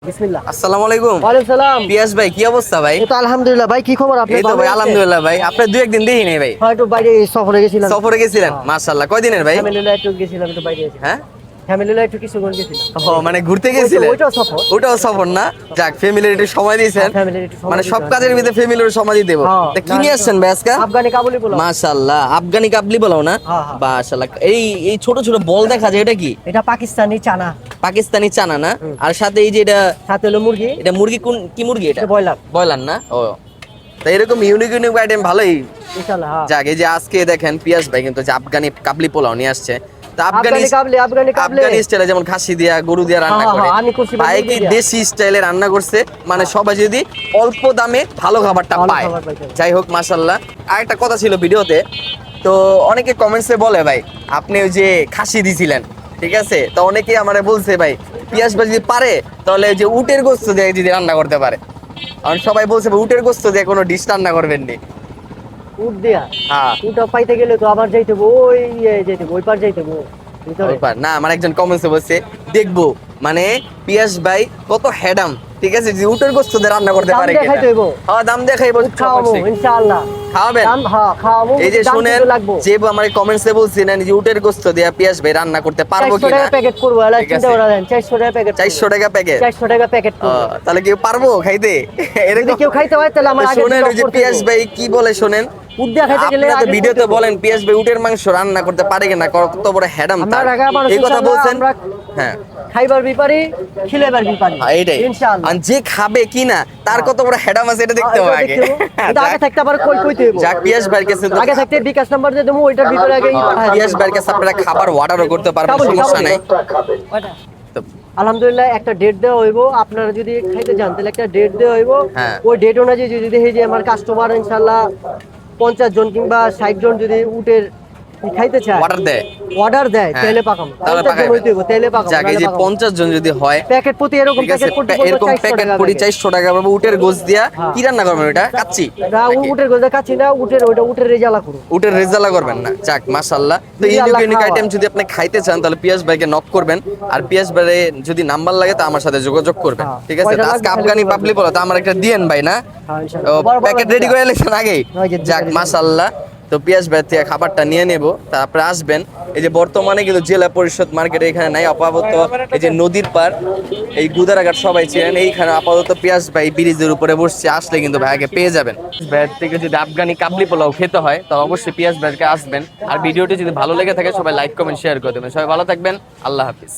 বিসমিল্লাহ। আসসালামু আলাইকুম। ওয়ালাইকুম সালাম। পিয়াস ভাই কি অবস্থা ভাই? এই তো আলহামদুলিল্লাহ ভাই, কি খবর আপনার? এই তো ভাই আলহামদুলিল্লাহ ভাই। আপনি দুই একদিন দেখি নাই ভাই। হয়তো বাইরে সফরে গেছিলাম। সফরে গেছিলেন? মাশাআল্লাহ। কয় দিনের ভাই? ফ্যামিলি নিয়ে একটু গেছিলাম, একটু বাইরে গেছিলাম। হ্যাঁ? ফ্যামিলি নিয়ে একটু কিছুক্ষণ গেছিলাম। ও মানে ঘুরতে গেছিলেন? ওইটাও সফর। ওটাও সফর না? যাক, ফ্যামিলির একটু সময় দিয়েছেন। ফ্যামিলির একটু সময় মানে দিতে সব হয়। কাজের ভিতরে ফ্যামিলির সময় দিতে হবে। হ্যাঁ, তা কি নিয়ে আসছেন ভাই আজকে? আফগানি কাবুলি পোলাও। মাশাআল্লাহ। আফগানি কাবলি পোলাও না? হ্যাঁ, হ্যাঁ। মাশাআল্লাহ। এই এই ছোট ছোট বল দেখা যায়, এটা কি? এটা পাকিস্তানি চানা, পাকিস্তানি চানা না? আর সাথে এই যে এটা, সাথে হলো মুরগি। এটা মুরগি, কোন কি মুরগি এটা? এটা ব্রয়লার। ব্রয়লার না? ও, তা এরকম ইউনিক ইউনিক আইটেম ভালোই। ইনশাআল্লাহ। হ্যাঁ। যাক, এই যে আজকে দেখেন পিয়াস ভাই কিন্তু যে আফগানি কাবলি পোলাও নিয়ে আসছে। তা আফগানি কাবলি, আফগানি কাবলি। আফগানি স্টাইলে যেমন খাসি দিয়া গরু দিয়া রান্না হ্যাঁ, করে, হ্যাঁ, আমি করছি ভাই কি মুরগি দিয়া। দেশি স্টাইলে রান্না করছে, মানে সবাই যদি অল্প দামে ভালো খাবারটা ভালো পায়। খাবার পাইতে হবে। যাই হোক, মাশাআল্লাহ। আরেকটা কথা ছিল ভিডিওতে, তো অনেকে কমেন্টসে বলে ভাই আপনি ওই যে খাসি দিছিলেন, ঠিক আছে, তো অনেকে আমারে বলছে ভাই পিয়াস ভাই যদি পারে তাহলে ওই যে উটের গোস্ত দিয়ে যদি রান্না করতে পারে। কারণ সবাই বলছে ভাই উটের গোস্ত দিয়ে কোনো ডিশ রান্না করবেন নি। উট দিয়া। হ্যাঁ, উটটা পাইতে গেলে তো আবার যাইতে হবে, ওই যাইতে হবে, ওই পার যাইতে হবে ভিতরে। ওইবার না, আমার একজন কমেন্টসে বলছে দেখবো মানে পিয়াস ভাই কত হ্যাডাম, ঠিক আছে, যে উটের গোস্ত দিয়ে রান্না করতে দাম পারে দিয়ে খাইতে হইবো। হ্যাঁ, দাম দেখাইবো। উট খাওয়াবো ইনশাআল্লাহ। খাওয়াবেন? দাম, হ্যাঁ খাওয়াবো। এই যে দাম শুনেন, কিন্তু লাগবো। যে আমার কমেন্টসে বলছিলেন যে উটের গোস্ত দিয়ে পিয়াস ভাই রান্না করতে পারবো 400 কিনা, টাকা প্যাকেট করবো, এলা ঠিক চিন্তা আছে। করে দেন। 400 টাকা প্যাকেট। 400 টাকা প্যাকেট? 400 টাকা প্যাকেট করবো। তাহলে কি পারবো খাইতে? যদি এরকম কেউ খাইতে হয় তাহলে আমার আগে শুনেন, থেকে ওই যে অফার পিয়াস করতে ভাই কি বলে শোনেন, উট দিয়া খাইতে গেলে আপনারা তো আগে ভিডিওতে করতে হবে। বলেন পিয়াস ভাই উটের মাংস রান্না করতে পারে কিনা, কত বড় হ্যাডাম আমরা তার, ঢাকা মানুষ এই কথা ইনশাআল্লাহ, বলছেন। আমরা হ্যাঁ, খাইবার বিপারি, খিলেবার বিপারি। এইটাই। ইনশাআল্লাহ। আর যে খাবে কিনা তার কত বড় হ্যাডাম আছে এটা দেখতে হবে এটা আগে। দেখতে হবে। এটা আগে থাকতে আবার কইতে হইবো। যাক, পিয়াস ভাইয়ের কাছে তো আগে থাকতে বিকাশ নাম্বার দিয়ে দেবো, ওইটার ভিতরে আগে পিয়াস ভাইয়ের কাছে আপনারা খাবার অর্ডারও করতে পারবেন, কাবুলি, সমস্যা কাবুলি। নাই। ওইটা। তো আলহামদুলিল্লাহ, একটা ডেট দেওয়া হইব। আপনারা যদি খাইতে যান তাহলে একটা ডেট দেওয়া হইব। হ্যাঁ। ওই ডেট অনুযায়ী যদি দেখি যে আমার কাস্টমার ইনশাআল্লাহ 50 জন কিংবা 60 জন যদি উটের খাইতে চায়, অর্ডার দেয়, অর্ডার দেয়, হ্যাঁ, তাহলে পাকাম। তাহলে 50 জন হইতে হইব, তাহলে পাকাম। যাক, এই যে 50 জন যদি হয়, প্যাকেট প্রতি এরকম ঠিক আছে, প্যাকেট প্রতি এরকম 400 প্যাকেট টাকা করি প্যাকেট। 400 টাকা পাবো। উটের গোস্ত দিয়া হ্যাঁ। কি রান্না করবেন? এটা কাচ্চি না, উটের গোদা কাচ্ছি না, উটের রেজালা করুন। উটের রেজালা করবেন না? যাক, মাশাআল্লাহ। তো যদি ইউনিক আল্লাহ ইউনিক খাওয়া। আইটেম যদি আপনি খাইতে চান তাহলে পিয়াস ভাইকে নক করবেন, আর পিয়াস ভাইরে যদি নাম্বার লাগে তা আমার সাথে যোগাযোগ করবেন, হ্যাঁ। ঠিক আছে। কয়টা তো আজকে লাগবে আফগানি খালি পাবলি বলো, তো আমার একটা দিয়েন ভাই না, হ্যাঁ, ইনশাআল্লাহ। বড় বড় প্যাকেট একটা। রেডি করে লেছেন আগেই। ওই যে যাক, ready। মাশাআল্লাহ। তো পিয়াস ভাই থেকে খাবারটা নিয়ে নেব, তারপরে আসবেন। এই যে বর্তমানে কিন্তু জেলা পরিষদ মার্কেট এখানে নাই, আপাতত এই যে নদীর পার, এই গুদারাঘাট সবাই ছিলেন, এইখানে আপাতত পিয়াস ভাই ব্রিজের উপরে বসছে, আসলে কিন্তু ভাই আগে পেয়ে যাবেন। ভাইয়ের থেকে যদি আফগানি কাবলি পোলাও খেতে হয় তাহলে অবশ্যই পিয়াস ভাইকে আসবেন। আর ভিডিওটি যদি ভালো লেগে থাকে সবাই লাইক কমেন্ট শেয়ার করে দেবেন। সবাই ভালো থাকবেন, আল্লাহ হাফিজ।